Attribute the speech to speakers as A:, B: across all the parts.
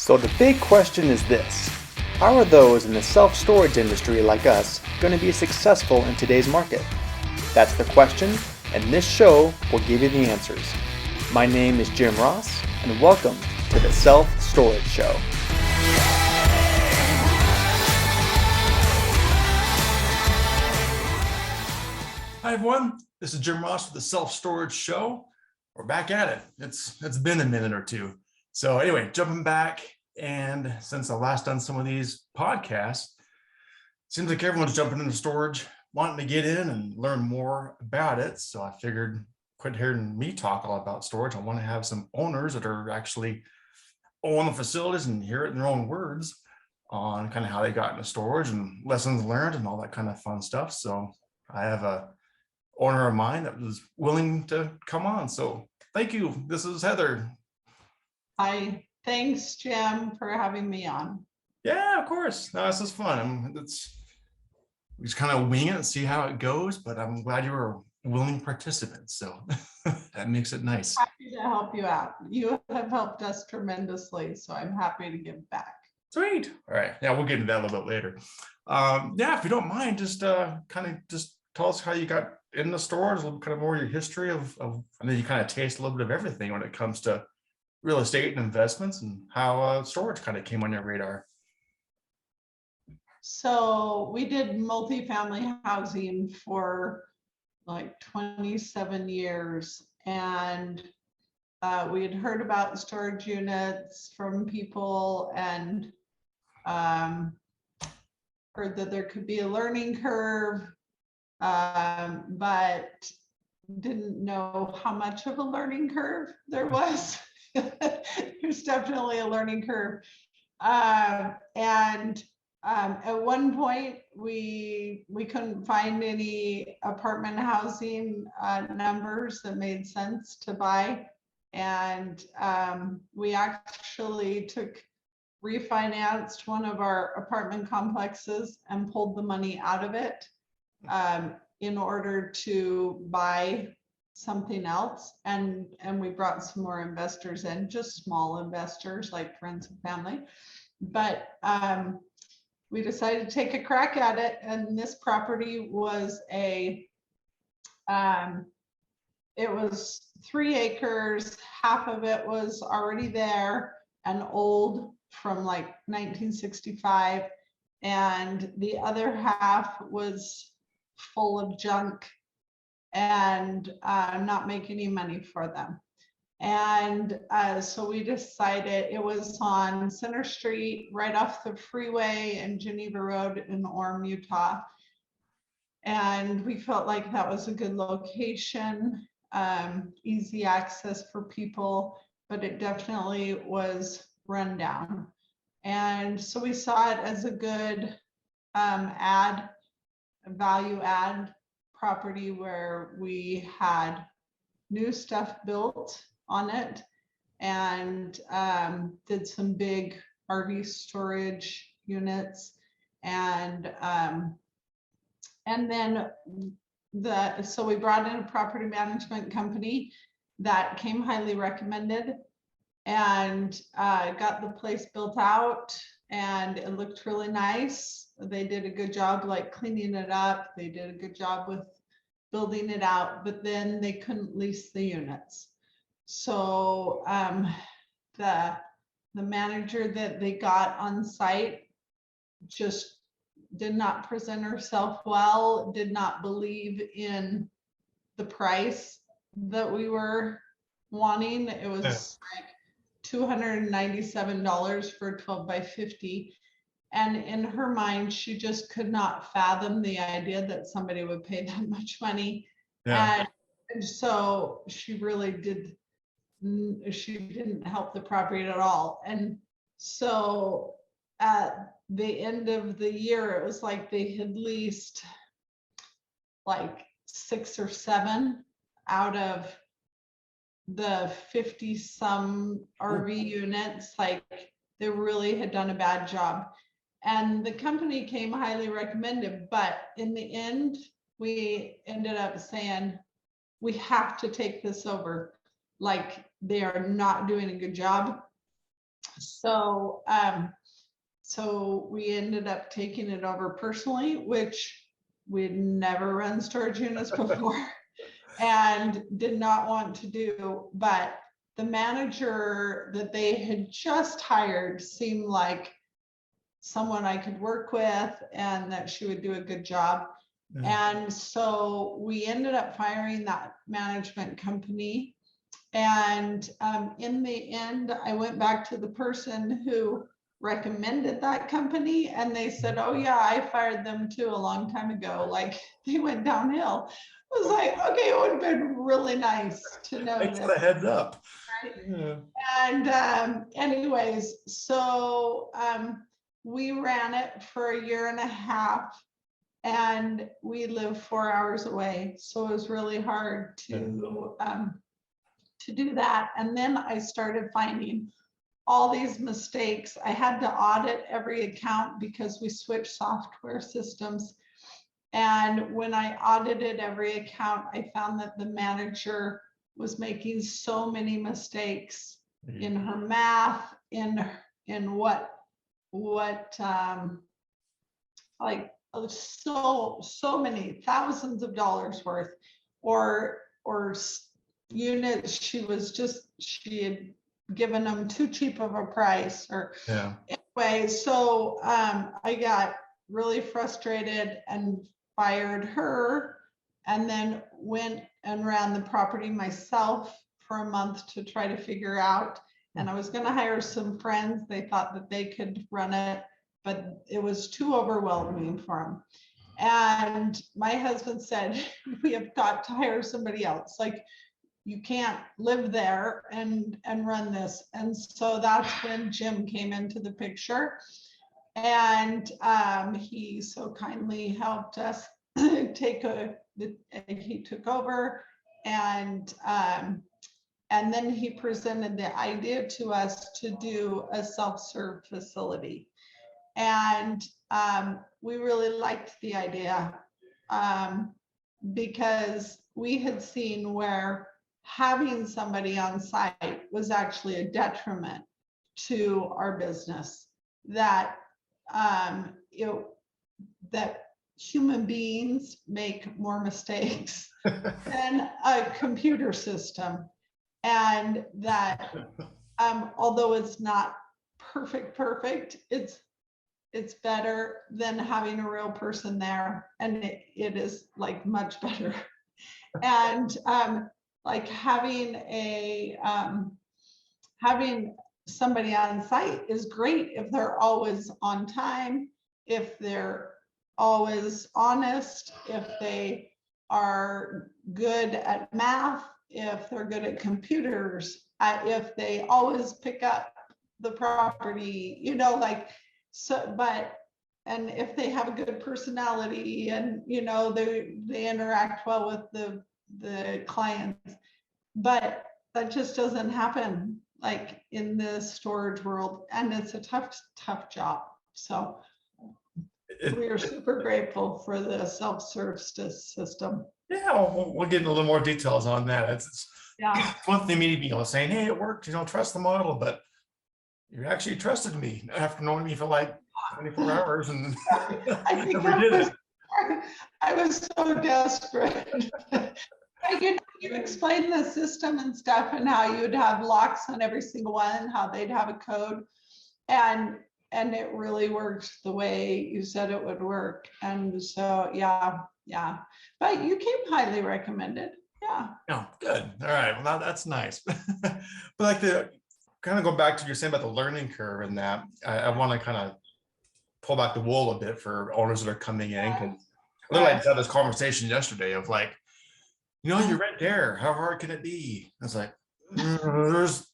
A: So the big question is this: how are those in the self-storage industry like us going to be successful in today's market? That's the question, and this show will give you the answers. My name is Jim Ross, and welcome to the Self-Storage Show.
B: Hi everyone, this is Jim Ross with the Self-Storage Show. We're back at it. It's been a minute or two. So anyway, jumping back, and since I last done some of these podcasts, seems like everyone's jumping into storage, wanting to get in and learn more about it. So I figured, quit hearing me talk all about storage. I want to have some owners that are actually own the facilities and hear it in their own words on kind of how they got into storage and lessons learned and all that kind of fun stuff. So I have a owner of mine that was willing to come on. So thank you. This is Heather.
C: Hi, thanks, Jim, for having me on.
B: Yeah, of course. No, this is fun. We just kind of wing it and see how it goes, but I'm glad you were a willing participant. So that makes it nice.
C: Happy to help you out. You have helped us tremendously, so I'm happy to give back.
B: Sweet. All right. Yeah, we'll get into that a little bit later. Yeah, if you don't mind, just just tell us how you got in the storage, a little kind of more your history of I know you kind of taste a little bit of everything when it comes to real estate and investments, and how storage kind of came on your radar.
C: So we did multifamily housing for like 27 years, and we had heard about storage units from people and heard that there could be a learning curve, but didn't know how much of a learning curve there was. There's definitely a learning curve. At one point, we couldn't find any apartment housing numbers that made sense to buy. And we actually refinanced one of our apartment complexes and pulled the money out of it in order to buy something else. And we brought some more investors in, just small investors like friends and family. But we decided to take a crack at it. And this property was it was 3 acres. Half of it was already there and old from like 1965. And the other half was full of junk and not make any money for them. And so we decided, it was on Center Street, right off the freeway and Geneva Road in Orem, Utah. And we felt like that was a good location, easy access for people, but it definitely was run down. And so we saw it as a good value add property where we had new stuff built on it and did some big RV storage units, and then so we brought in a property management company that came highly recommended and got the place built out, and it looked really nice. They did a good job like cleaning it up. They did a good job with building it out, but then they couldn't lease the units. So the manager that they got on site just did not present herself well, did not believe in the price that we were wanting. It was like $297 for a 12 by 50. And in her mind, she just could not fathom the idea that somebody would pay that much money. Yeah. And so she really didn't help the property at all. And so at the end of the year, it was like they had leased like 6 or 7 out of the 50 some RV units. Like they really had done a bad job. And the company came highly recommended, but in the end, we ended up saying, we have to take this over. Like they are not doing a good job. So, so we ended up taking it over personally, which we'd never run storage units before and did not want to do. But the manager that they had just hired seemed like someone I could work with and that she would do a good job. And so we ended up firing that management company. And in the end, I went back to the person who recommended that company, and they said, oh yeah, I fired them too a long time ago. Like, they went downhill. I was like, okay, it would have been really nice to know
B: Thanks for
C: this.
B: the heads up.
C: Right?
B: Yeah.
C: And anyways, so we ran it for a year and a half, and we lived 4 hours away. So it was really hard to do that. And then I started finding all these mistakes. I had to audit every account because we switched software systems. And when I audited every account, I found that the manager was making so many mistakes in her math, in what like so many thousands of dollars worth, or units she had given them too cheap of a price, or anyway. So I got really frustrated and fired her, and then went and ran the property myself for a month to try to figure out. And I was going to hire some friends. They thought that they could run it, but it was too overwhelming for them. And my husband said, we have got to hire somebody else. Like, you can't live there and run this. And so that's when Jim came into the picture. And he so kindly helped us he took over, and then he presented the idea to us to do a self-serve facility. And we really liked the idea because we had seen where having somebody on site was actually a detriment to our business, that that human beings make more mistakes than a computer system, and that although it's not perfect, it's better than having a real person there, and it is like much better. And like having somebody on site is great if they're always on time, if they're always honest, if they are good at math, if they're good at computers, if they always pick up the property, like, so, and if they have a good personality, and they interact well with the clients. But that just doesn't happen like in the storage world, and it's a tough job. So we are super grateful for the self-serve system.
B: Yeah, we'll get into a little more details on that. It's one thing me saying, hey, it worked, trust the model, but you actually trusted me after knowing me for like 24 hours, and
C: I think
B: we did it.
C: I was so desperate. You explained the system and stuff, and how you'd have locks on every single one, how they'd have a code, and it really worked the way you said it would work. And so yeah, but you came highly recommended.
B: Oh, good. All right, well, that's nice. But like, the kind of go back to you're saying about the learning curve, and that I want to kind of pull back the wool a bit for owners that are coming in, because I literally had this conversation yesterday of like, you're right there, how hard can it be? I was like, there's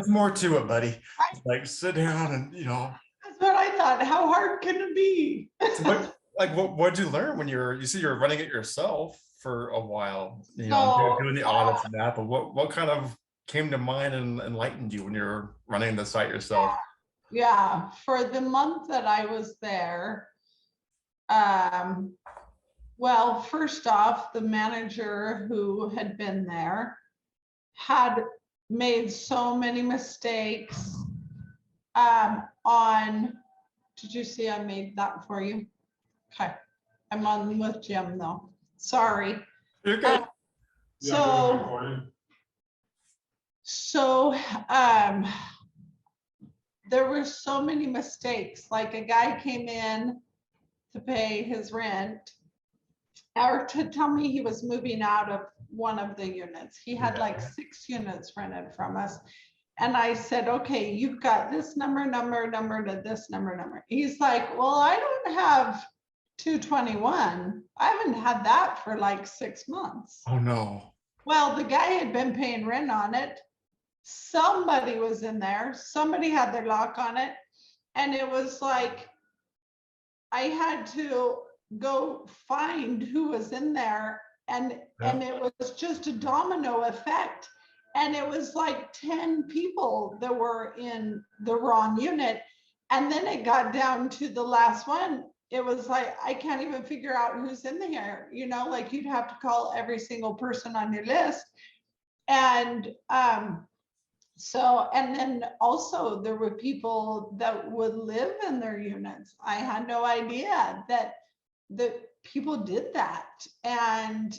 B: more to it, buddy. Like, sit down and
C: that's what I thought. How hard can it be?
B: What'd you learn when you see you're running it yourself for a while, doing the audits and that, but what kind of came to mind and enlightened you when you're running the site yourself?
C: Yeah, for the month that I was there, well, first off, the manager who had been there had made so many mistakes Did you see I made that for you? Okay. I'm on with Jim though. Sorry.
B: You're good.
C: So there were so many mistakes. Like a guy came in to pay his rent or to tell me he was moving out of one of the units. He had like 6 units rented from us. And I said, okay, you've got this number to this number. He's like, well, I don't have 221. I haven't had that for like 6 months.
B: Oh no.
C: Well, the guy had been paying rent on it. Somebody was in there. Somebody had their lock on it. And it was like, I had to go find who was in there. And it was just a domino effect. And it was like 10 people that were in the wrong unit. And then it got down to the last one. It was like, I can't even figure out who's in there, you know, like you'd have to call every single person on your list. And so, and then also there were people that would live in their units. I had no idea that people did that. And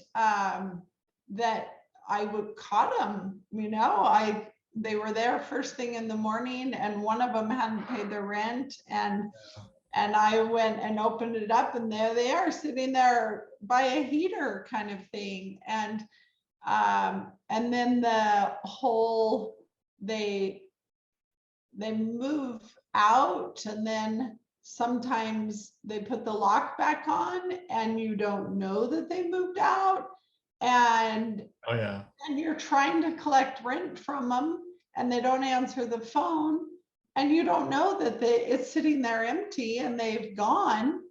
C: that I would caught them, you know, they were there first thing in the morning and one of them hadn't paid their rent and I went and opened it up and there they are sitting there by a heater kind of thing. And then the whole, they move out and then sometimes they put the lock back on and you don't know that they moved out. And
B: oh yeah,
C: and you're trying to collect rent from them and they don't answer the phone and you don't know that it's sitting there empty and they've gone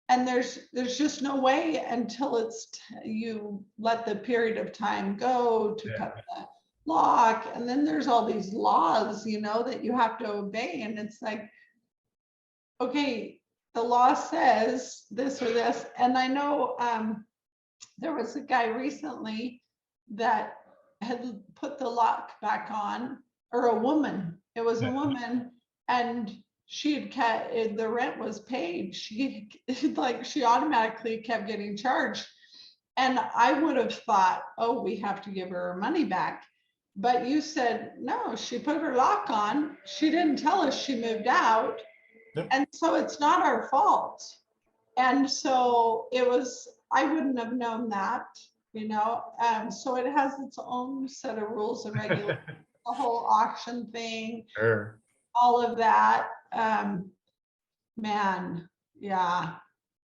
C: and there's just no way until you let the period of time go to cut the lock. And then there's all these laws, you know, that you have to obey. And it's like, okay, the law says this or this. And I know there was a guy recently that had put the lock back on, or a woman. It was a woman, and she had the rent was paid. She automatically kept getting charged, and I would have thought, oh, we have to give her her money back. But you said no. She put her lock on. She didn't tell us she moved out, and so it's not our fault. And so it was. I wouldn't have known that, you know. So it has its own set of rules and regulations. The whole auction thing,
B: sure.
C: All of that. Man, yeah.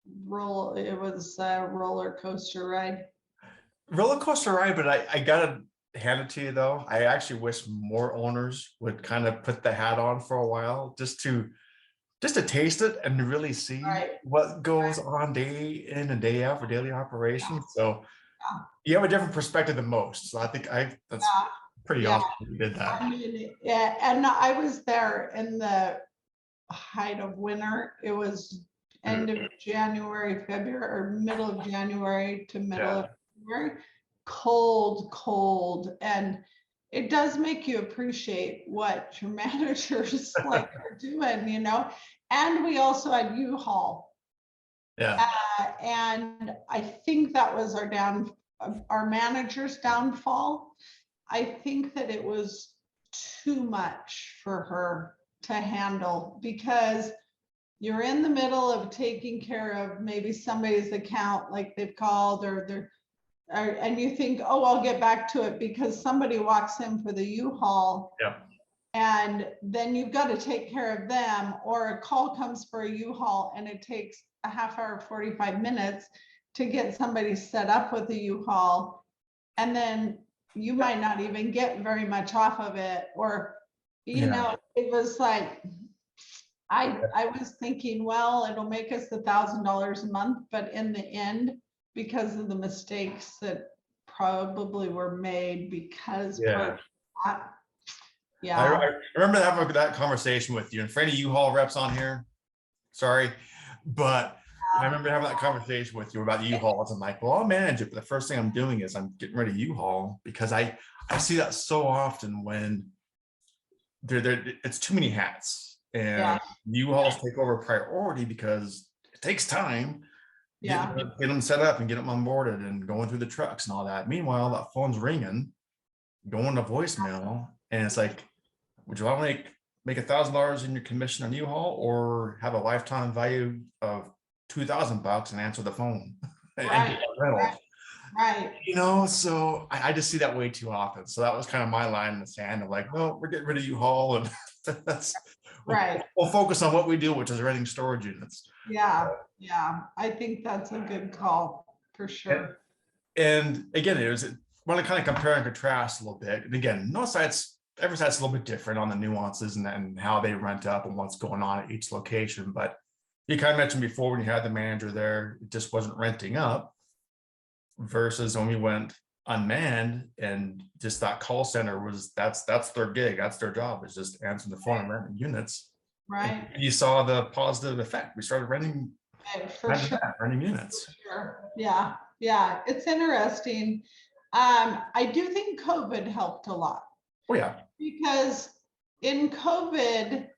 C: It was a roller coaster ride.
B: Roller coaster ride, but I gotta hand it to you though. I actually wish more owners would kind of put the hat on for a while just to taste it and really see what goes on day in and day out for daily operations. So you have a different perspective than most. So I think that's pretty awesome that you did that.
C: I mean, yeah, and I was there in the height of winter. It was end of January, February, or middle of January to middle of February. Cold, and it does make you appreciate what your managers like are doing, you know. And we also had U-Haul. And I think that was our manager's downfall. I think that it was too much for her to handle because you're in the middle of taking care of maybe somebody's account, like they've called and you think, oh, I'll get back to it because somebody walks in for the U-Haul. And then you've got to take care of them, or a call comes for a U-Haul and it takes a half hour, 45 minutes to get somebody set up with a U-Haul. And then you might not even get very much off of it, or, you know, it was like, I was thinking, well, it'll make us $1,000 a month, but in the end, because of the mistakes that probably were made because
B: I remember having that conversation with you, and for any U-Haul reps on here, sorry, but I remember having that conversation with you about U-Hauls. I'm like, well, I'll manage it, but the first thing I'm doing is I'm getting rid of U-Haul because I see that so often when it's too many hats. and U-Hauls take over priority because it takes time.
C: Yeah.
B: Get them set up and get them onboarded and going through the trucks and all that. Meanwhile, that phone's ringing, going to voicemail, and it's like, would you want to make $1,000 in your commission on U-Haul, or have a lifetime value of $2,000 and answer the phone?
C: Right. Right.
B: You know, so I just see that way too often. So that was kind of my line in the sand of like, no, we're getting rid of U-Haul, and that's
C: right.
B: We'll focus on what we do, which is renting storage units.
C: Yeah. Yeah. I think that's a good call for sure.
B: And again, I want to kind of compare and contrast a little bit. And again, every site's a little bit different on the nuances and how they rent up and what's going on at each location. But you kind of mentioned before, when you had the manager there, it just wasn't renting up, versus when we went unmanned, and just that call center that's their gig, that's their job, is just answering the phone and renting units.
C: Right.
B: And you saw the positive effect. We started renting renting units.
C: For sure. Yeah. Yeah. It's interesting. I do think COVID helped a lot.
B: Oh yeah.
C: Because in COVID,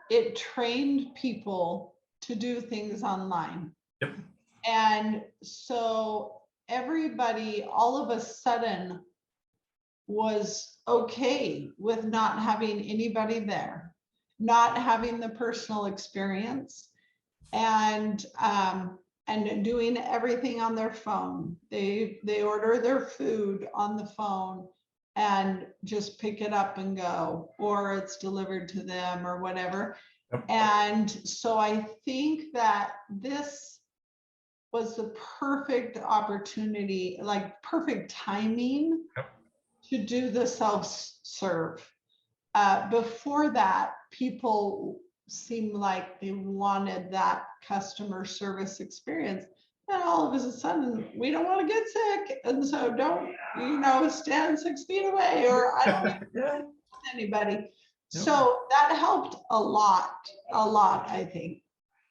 C: it trained people to do things online.
B: Yep.
C: And so everybody all of a sudden was okay with not having anybody there, not having the personal experience, and doing everything on their phone. They order their food on the phone and just pick it up and go, or it's delivered to them or whatever.
B: Yep.
C: And so I think that this was the perfect opportunity, like perfect timing.
B: Yep.
C: To do the self-serve. Before that, people seemed like they wanted that customer service experience. And all of a sudden, we don't want to get sick. And so don't, stand 6 feet away, or I don't even know anybody. Yep. So that helped a lot, I think.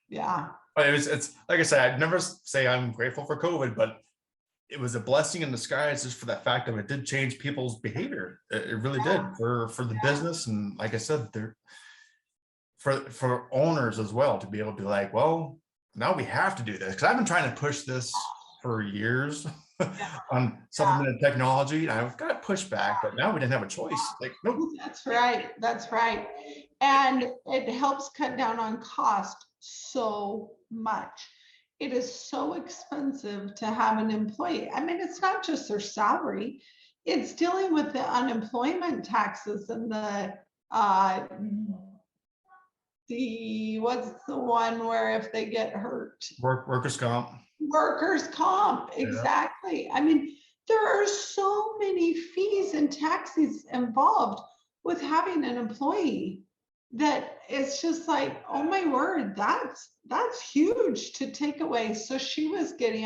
C: Yeah.
B: It's like I said, I'd never say I'm grateful for COVID, but it was a blessing in disguise, just for that fact that it did change people's behavior. It really did for the business. And like I said, for owners as well, to be able to be like, well, now we have to do this. Because I've been trying to push this for years on supplemented technology. And I've got to push back, but now we didn't have a choice. Like, nope.
C: That's right. And it helps cut down on cost so much. It is so expensive to have an employee. I mean, it's not just their salary, it's dealing with the unemployment taxes and the what's the one where if they get hurt?
B: Workers' comp.
C: Workers' comp, exactly. Yeah. I mean, there are so many fees and taxes involved with having an employee that it's just like, oh my word, that's huge to take away. So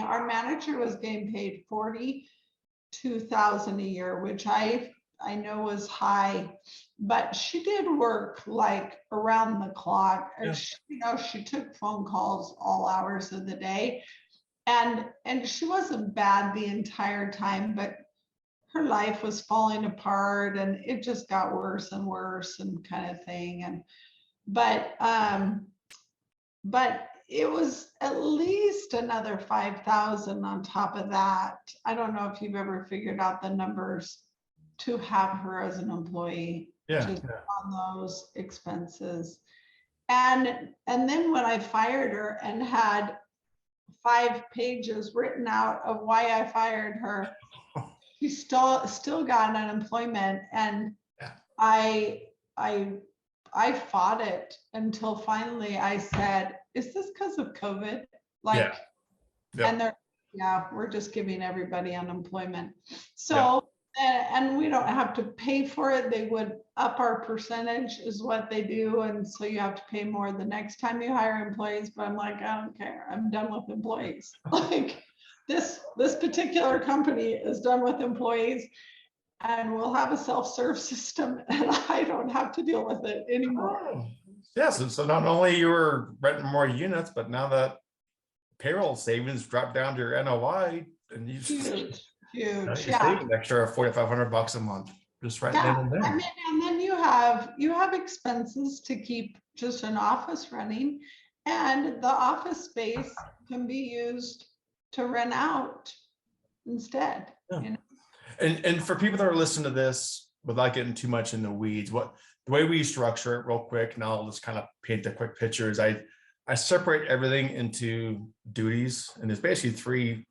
C: our manager was getting paid $42,000 a year, which I know was high, but she did work like around the clock. Yeah. She took phone calls all hours of the day, and she wasn't bad the entire time, but her life was falling apart, and it just got worse and worse and kind of thing. But it was at least another 5,000 on top of that. I don't know if you've ever figured out the numbers to have her as an employee, just on those expenses. And then when I fired her and had 5 pages written out of why I fired her, she still got unemployment, and I fought it until finally I said, "Is this because of COVID?" And we're just giving everybody unemployment. So, and we don't have to pay for it. They would up our percentage, is what they do, and so you have to pay more the next time you hire employees. But I'm like, I don't care. I'm done with employees. Like. This particular company is done with employees, and we'll have a self-serve system, and I don't have to deal with it anymore.
B: Oh. Yes, and so not only you were renting more units, but now that payroll savings dropped down to your NOI, and you
C: huge.
B: You're saving an extra $4,500 a month just right then and there.
C: I mean, and then you have expenses to keep just an office running, and the office space can be used to rent out instead.
B: Yeah.
C: You know?
B: And for people that are listening to this, without getting too much in the weeds, the way we structure it real quick, and I'll just kind of paint the quick picture, is I separate everything into duties, and there's basically three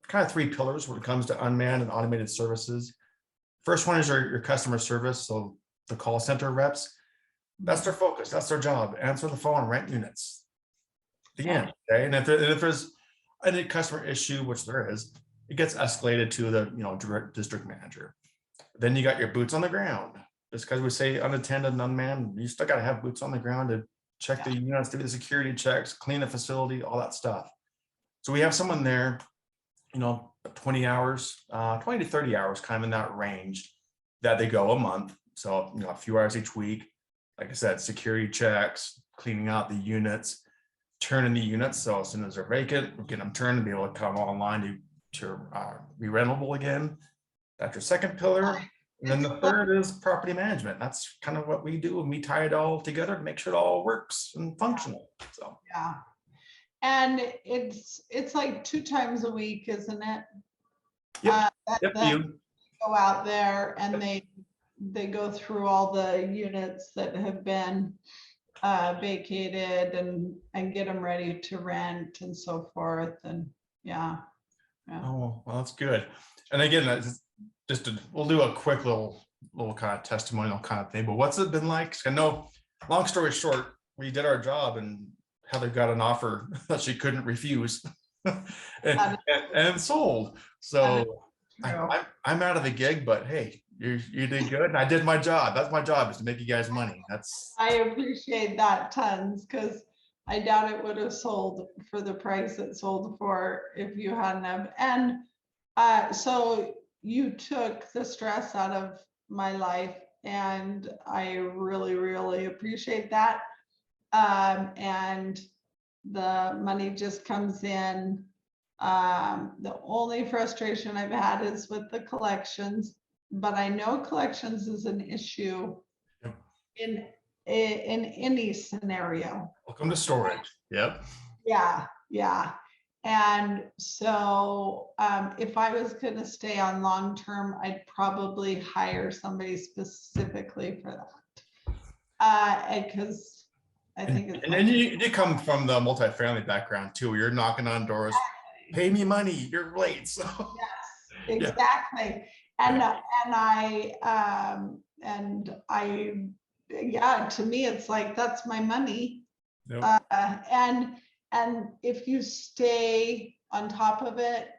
B: pillars when it comes to unmanned and automated services. First one is your customer service. So the call center reps, that's their focus. That's their job. Answer the phone, rent units. The end. Okay. And if there's any customer issue, which there is, it gets escalated to the district manager. Then you got your boots on the ground. Just because we say unattended and unmanned, you still got to have boots on the ground to check the units, do the security checks, clean the facility, all that stuff. So we have someone there, 20 hours, 20 to 30 hours, kind of in that range, that they go a month. So, a few hours each week. Like I said, security checks, cleaning out the units, turning the units. So as soon as they're vacant, we get them turned to be able to come online to be rentable again. That's your second pillar. And then the third is property management. That's kind of what we do, and we tie it all together to make sure it all works and functional. So
C: yeah, and it's like 2 times a week, isn't it?
B: Yep.
C: That go out there and they go through all the units that have been vacated and get them ready to rent and so forth. And yeah.
B: Oh, well, that's good. And again, we'll do a quick little kind of testimonial kind of thing. But what's it been like? I know, long story short, we did our job and Heather got an offer that she couldn't refuse and sold. So I'm out of the gig, but hey, you did good. And I did my job. That's my job, is to make you guys money.
C: I appreciate that tons, because I doubt it would have sold for the price it sold for if you hadn't have. And so you took the stress out of my life, and I really, really appreciate that. And the money just comes in. The only frustration I've had is with the collections, but I know collections is an issue in any scenario.
B: Welcome to storage. Yep.
C: Yeah. And so if I was going to stay on long term, I'd probably hire somebody specifically for that. Because I think it's.
B: And then you come from the multifamily background too. You're knocking on doors. Pay me money. You're late. So.
C: Yes, exactly. Yeah. To me, it's like, that's my money. Yep. And if you stay on top of it,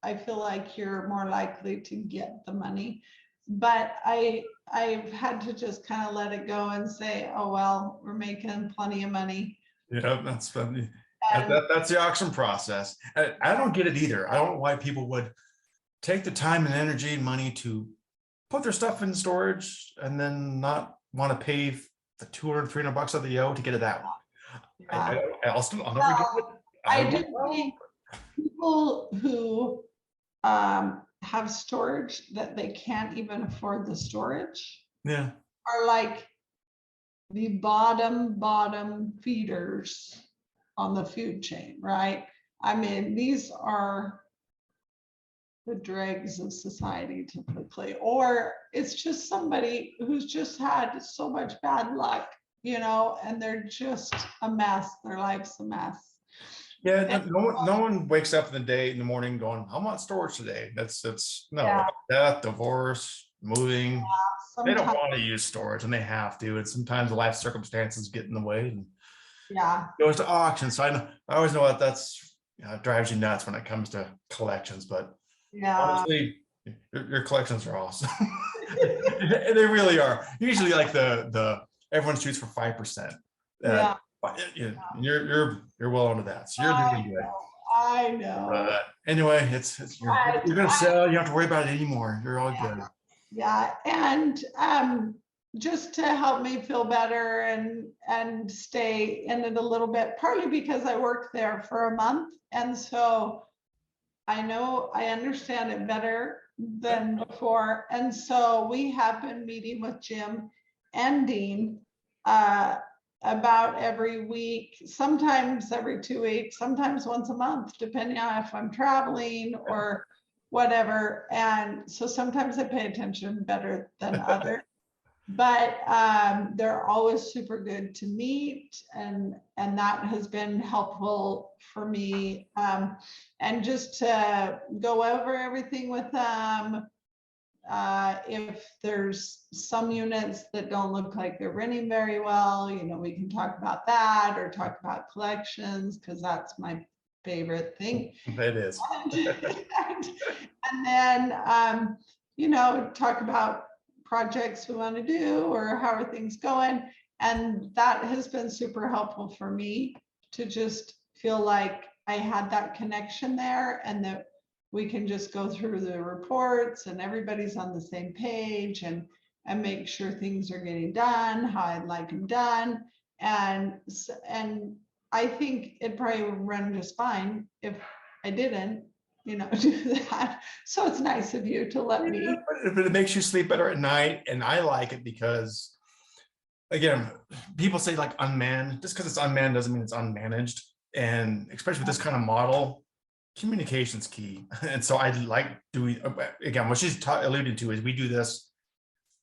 C: I feel like you're more likely to get the money. But I've had to just kind of let it go and say, oh, well, we're making plenty of money.
B: Yeah, that's funny. That's the auction process. I don't get it either. I don't know why people would take the time and energy and money to put their stuff in storage and then not want to pay the $200, $300 of the O to get it out.
C: Yeah.
B: I'll never get it.
C: I do think people who have storage that they can't even afford the storage are like the bottom feeders on the food chain, right? I mean, these are the dregs of society, typically, or it's just somebody who's just had so much bad luck, and they're just a mess. Their life's a mess.
B: Yeah, no one wakes up in the morning going, I want storage today. That's death, divorce, moving. They don't want to use storage, and they have to. And sometimes life circumstances get in the way, and goes to auction. So I always know that's it drives you nuts when it comes to collections. But honestly, your collections are awesome. They really are. Usually, like the everyone shoots for 5%. You're well into that. So you're doing good.
C: I know.
B: Anyway, you're gonna sell. You don't have to worry about it anymore. You're all good.
C: Yeah, and just to help me feel better and stay in it a little bit, partly because I worked there for a month, and so I understand it better than before. And so we have been meeting with Jim and Dean about every week, sometimes every 2 weeks, sometimes once a month, depending on if I'm traveling or whatever. And so sometimes I pay attention better than others. But they're always super good to meet, and that has been helpful for me. And just to go over everything with them. If there's some units that don't look like they're renting very well, we can talk about that, or talk about collections, because that's my favorite thing.
B: It is.
C: And then, talk about projects we want to do, or how are things going. And that has been super helpful for me to just feel like I had that connection there, and that we can just go through the reports and everybody's on the same page, and make sure things are getting done how I'd like them done. And I think it probably would run just fine if I didn't, do that. So it's nice of you to let me.
B: But it makes you sleep better at night, and I like it because, again, people say like unmanned. Just because it's unmanned doesn't mean it's unmanaged, and especially with this kind of model, communication's key. And so I like doing, again, what she's alluding to is we do this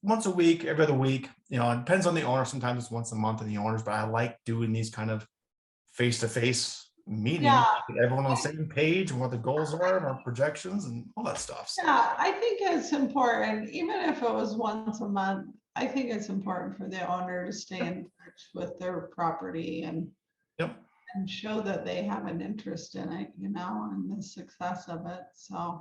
B: once a week, every other week. It depends on the owner. Sometimes it's once a month in the owners, but I like doing these kind of face-to-face meetings, get everyone on the same page and what the goals are and our projections and all that stuff. So.
C: Yeah, I think it's important, even if it was once a month. I think it's important for the owner to stay in touch with their property and show that they have an interest in it, and the success of it. So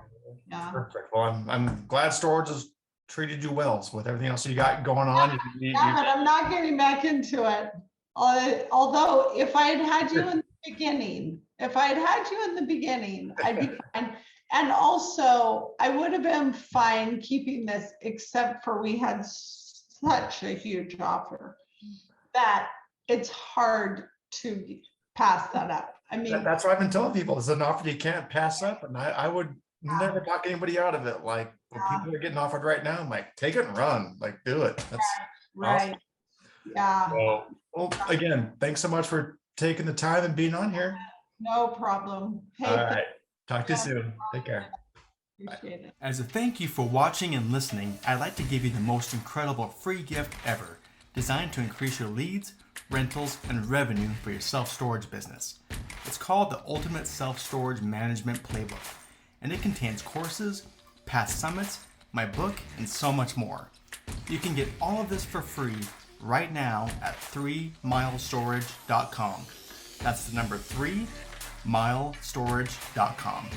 C: yeah.
B: Perfect. Well, I'm glad storage has treated you well. So with everything else you got going on,
C: but I'm not getting back into it. Although if I had you in the beginning, I'd be fine. And also I would have been fine keeping this, except for we had such a huge offer that it's hard to pass that up. I mean,
B: that's what I've been telling people. It's an offer you can't pass up, and I would never talk anybody out of it. Like when people are getting offered right now, I'm like, take it and run. Like, do it. That's
C: right.
B: Awesome.
C: Yeah.
B: Well, again, thanks so much for taking the time and being on here.
C: No problem. Hey,
B: all right. Talk to you soon. Take care.
C: Appreciate it.
A: As a thank you for watching and listening, I'd like to give you the most incredible free gift ever, designed to increase your leads, rentals, and revenue for your self-storage business. It's called the Ultimate Self-Storage Management Playbook, and it contains courses, past summits, my book, and so much more. You can get all of this for free right now at 3milestorage.com. That's the number 3milestorage.com.